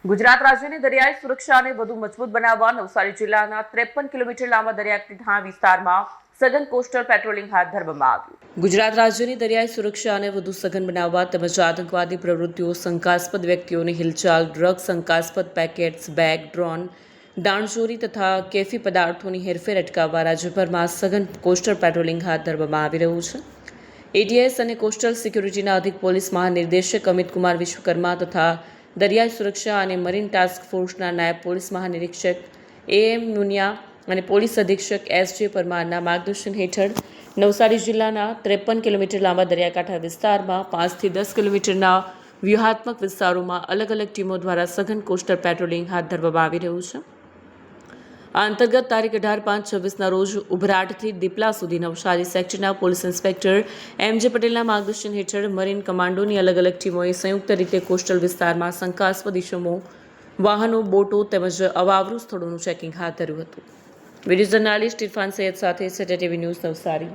ગુજરાત રાજ્યની દરિયાઈ સુરક્ષાને વધુ મજબૂત બનાવવા નવસારી જિલ્લાના 53 કિલોમીટર લાંબા દરિયાકાંઠા વિસ્તારમાં સઘન કોસ્ટલ પેટ્રોલિંગ હાથ ધરવામાં આવ્યું। ગુજરાત રાજ્યની દરિયાઈ સુરક્ષાને વધુ સઘન બનાવવા તેમજ આતંકવાદી પ્રવૃત્તિઓ, શંકાસ્પદ વ્યક્તિઓની હિલચાલ, ડ્રગ્સ, શંકાસ્પદ પેકેટ્સ, બેગ, ડ્રોન, દાણચોરી તથા કેફી પદાર્થોની હેરફેર અટકાવવા રાજ્યભરમાં સઘન કોસ્ટલ પેટ્રોલિંગ હાથ ધરવામાં આવી રહ્યું છે। એટીએસ અને કોસ્ટલ સિક્યુરિટીના અધિક પોલીસ મહાનિર્દેશક અમિત કુમાર વિશ્વકર્મા તથા દરિયાઈ સુરક્ષા અને મરીન ટાસ્ક ફોર્સના નાયબ પોલીસ મહાનિરીક્ષક એએમ મુનિયા અને પોલીસ અધિક્ષક એસજે પરમારના માર્ગદર્શન હેઠળ નવસારી જિલ્લાના 53 કિલોમીટર લાંબા દરિયાકાંઠા વિસ્તારમાં 5 થી 10 કિલોમીટરના વ્યૂહાત્મક વિસ્તારોમાં અલગ અલગ ટીમો દ્વારા સઘન કોસ્ટલ પેટ્રોલિંગ હાથ ધરવામાં આવી રહ્યું છે। આ અંતર્ગત તારીખ 18/5/26ના રોજ ઉભરાટથી દીપલા સુધી નવસારી સેક્ટરના પોલીસ ઇન્સ્પેક્ટર એમજે પટેલના માર્ગદર્શન હેઠળ મરીન કમાન્ડોની અલગ અલગ ટીમોએ સંયુક્ત રીતે કોસ્ટલ વિસ્તારમાં શંકાસ્પદ ઇસમો, વાહનો, બોટો તેમજ અવાવરૂ સ્થળોનું ચેકિંગ હાથ ધર્યું હતું। વિડીયો જર્નાલિસ્ટ ઇરફાન સૈયદ સાથે સેટર ટીવી ન્યૂઝ નવસારી।